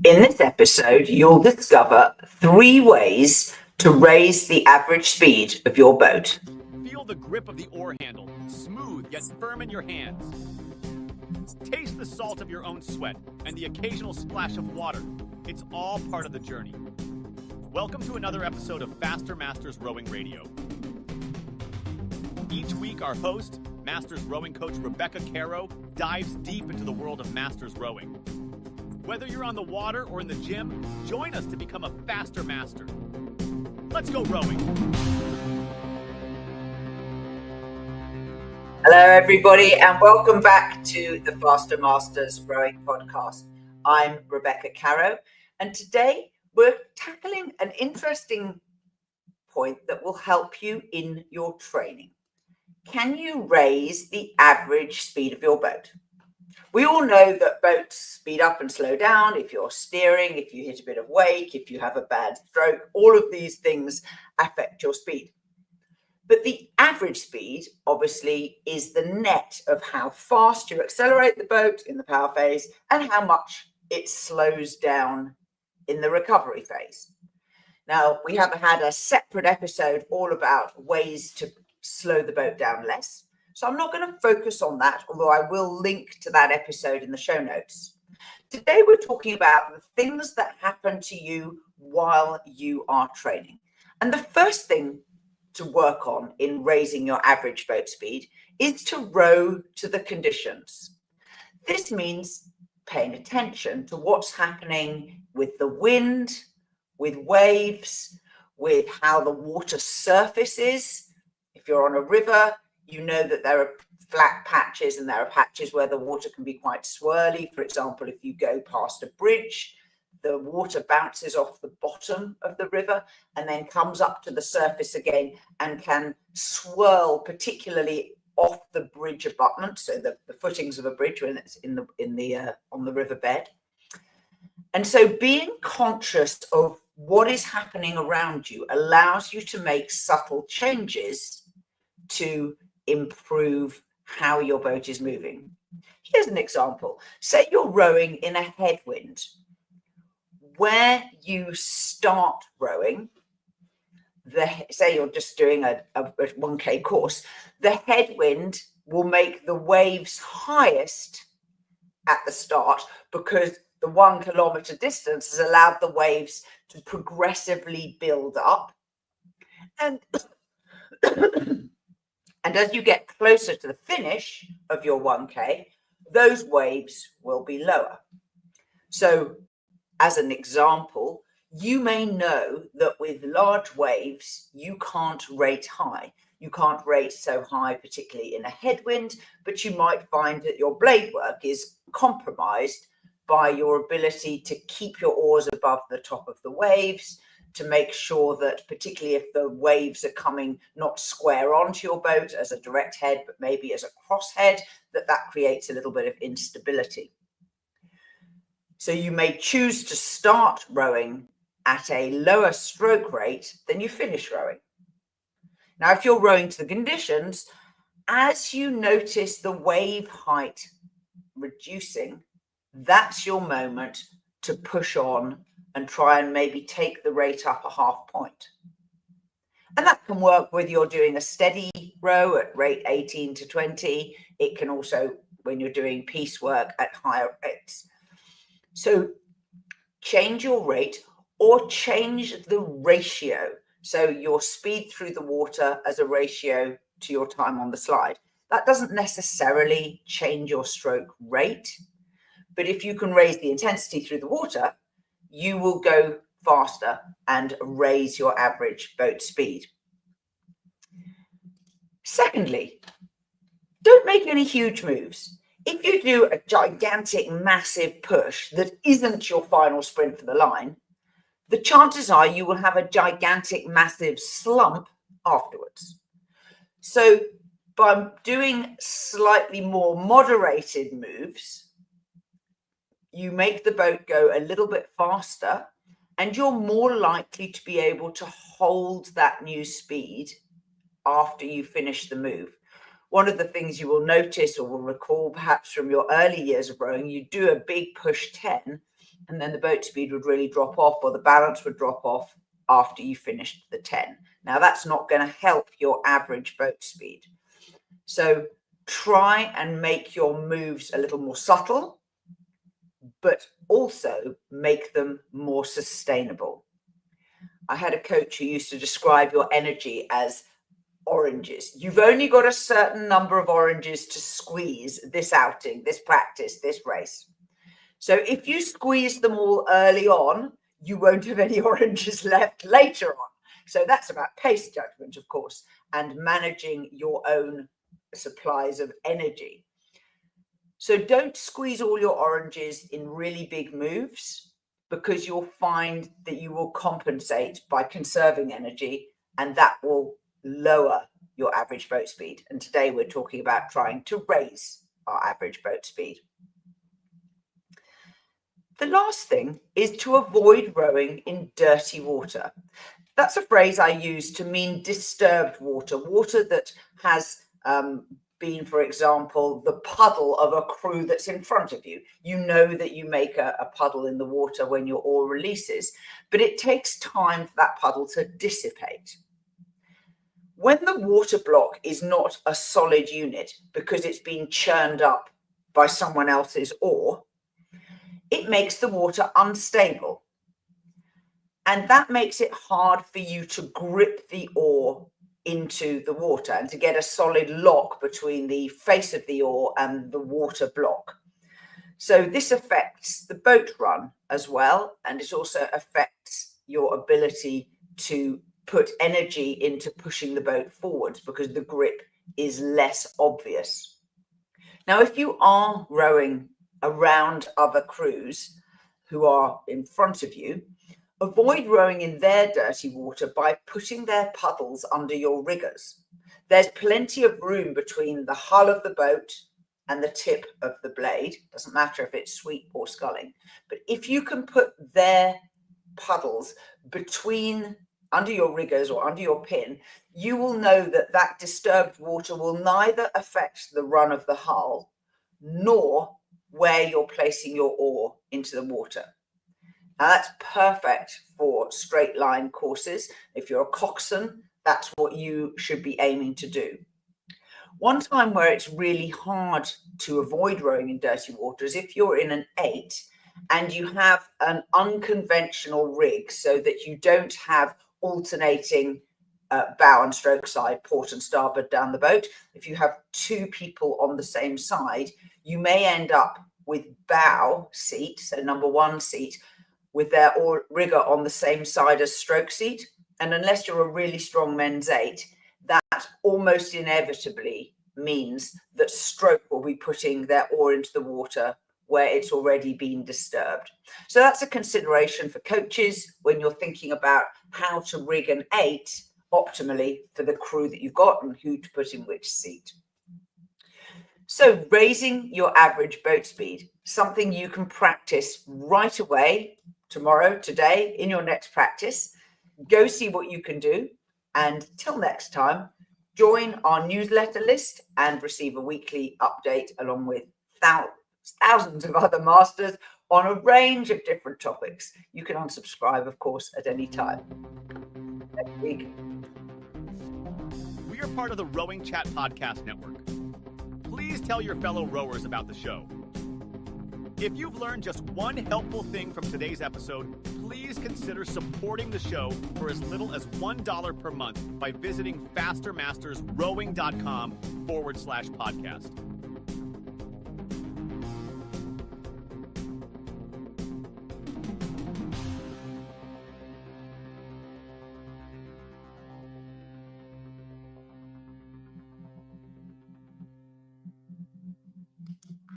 In this episode, you'll discover 3 ways to raise the average speed of your boat. Feel the grip of the oar handle, smooth yet firm in your hands. Taste the salt of your own sweat and the occasional splash of water. It's all part of the journey. Welcome to another episode of Faster Masters Rowing Radio. Each week, our host, Masters rowing coach Rebecca Caro, dives deep into the world of Masters rowing. Whether you're on the water or in the gym, join us to become a faster master. Let's go rowing. Hello, everybody, and welcome back to the Faster Masters Rowing Podcast. I'm Rebecca Caro, and today we're tackling an interesting point that will help you in your training. Can you raise the average speed of your boat? We all know that boats speed up and slow down if you're steering, if you hit a bit of wake, if you have a bad stroke. All of these things affect your speed. But the average speed, obviously, is the net of how fast you accelerate the boat in the power phase and how much it slows down in the recovery phase. Now, we have had a separate episode all about ways to slow the boat down less. So I'm not going to focus on that, although I will link to that episode in the show notes. Today, we're talking about the things that happen to you while you are training. And the first thing to work on in raising your average boat speed is to row to the conditions. This means paying attention to what's happening with the wind, with waves, with how the water surface is. If you're on a river, you know that there are flat patches and there are patches where the water can be quite swirly. For example, if you go past a bridge, the water bounces off the bottom of the river and then comes up to the surface again and can swirl, particularly off the bridge abutment, so the footings of a bridge when it's on the riverbed. And so being conscious of what is happening around you allows you to make subtle changes to improve how your boat is moving. Here's an example. Say you're rowing in a headwind. Where you start rowing, say you're just doing a 1K course, the headwind will make the waves highest at the start because the 1 kilometer distance has allowed the waves to progressively build up. And And as you get closer to the finish of your 1K, those waves will be lower. So as an example, you may know that with large waves, you can't rate high. You can't rate so high, particularly in a headwind, but you might find that your blade work is compromised by your ability to keep your oars above the top of the waves, to make sure that particularly if the waves are coming not square onto your boat as a direct head, but maybe as a cross head, that creates a little bit of instability. So you may choose to start rowing at a lower stroke rate than you finish rowing. Now, if you're rowing to the conditions, as you notice the wave height reducing, that's your moment to push on and try and maybe take the rate up a half point. And that can work whether you're doing a steady row at rate 18 to 20. It can also, when you're doing piecework, at higher rates. So change your rate or change the ratio. So your speed through the water as a ratio to your time on the slide. That doesn't necessarily change your stroke rate, but if you can raise the intensity through the water, you will go faster and raise your average boat speed. Secondly, don't make any huge moves. If you do a gigantic, massive push that isn't your final sprint for the line, the chances are you will have a gigantic, massive slump afterwards. So by doing slightly more moderated moves, you make the boat go a little bit faster and you're more likely to be able to hold that new speed after you finish the move. One of the things you will notice or will recall perhaps from your early years of rowing, you do a big push 10 and then the boat speed would really drop off, or the balance would drop off after you finished the 10. Now, that's not going to help your average boat speed. So try and make your moves a little more subtle, but also make them more sustainable. I had a coach who used to describe your energy as oranges. You've only got a certain number of oranges to squeeze this outing, this practice, this race. So if you squeeze them all early on, you won't have any oranges left later on. So that's about pace judgment, of course, and managing your own supplies of energy. So don't squeeze all your oranges in really big moves, because you'll find that you will compensate by conserving energy, and that will lower your average boat speed. And today we're talking about trying to raise our average boat speed. The last thing is to avoid rowing in dirty water. That's a phrase I use to mean disturbed water, water that has been, for example, the puddle of a crew that's in front of you. You know that you make a puddle in the water when your oar releases, but it takes time for that puddle to dissipate. When the water block is not a solid unit because it's been churned up by someone else's oar, it makes the water unstable. And that makes it hard for you to grip the oar into the water and to get a solid lock between the face of the oar and the water block. So this affects the boat run as well, and it also affects your ability to put energy into pushing the boat forwards because the grip is less obvious. Now, if you are rowing around other crews who are in front of you, avoid rowing in their dirty water by putting their puddles under your riggers. There's plenty of room between the hull of the boat and the tip of the blade. Doesn't matter if it's sweep or sculling. But if you can put their puddles under your riggers or under your pin, you will know that that disturbed water will neither affect the run of the hull nor where you're placing your oar into the water. Now, that's perfect for straight line courses. If you're a coxswain, that's what you should be aiming to do. One time where it's really hard to avoid rowing in dirty water is if you're in an 8 and you have an unconventional rig, so that you don't have alternating bow and stroke side, port and starboard down the boat. If you have two people on the same side, you may end up with bow seat, so number 1 seat, with their rigger on the same side as stroke seat. And unless you're a really strong men's 8, that almost inevitably means that stroke will be putting their oar into the water where it's already been disturbed. So that's a consideration for coaches when you're thinking about how to rig an 8 optimally for the crew that you've got and who to put in which seat. So raising your average boat speed, something you can practice right away, tomorrow, today, in your next practice. Go see what you can do. And till next time, join our newsletter list and receive a weekly update along with thousands of other masters on a range of different topics. You can unsubscribe, of course, at any time. Next week. We are part of the Rowing Chat Podcast Network. Please tell your fellow rowers about the show. If you've learned just one helpful thing from today's episode, please consider supporting the show for as little as $1 per month by visiting fastermastersrowing.com/podcast.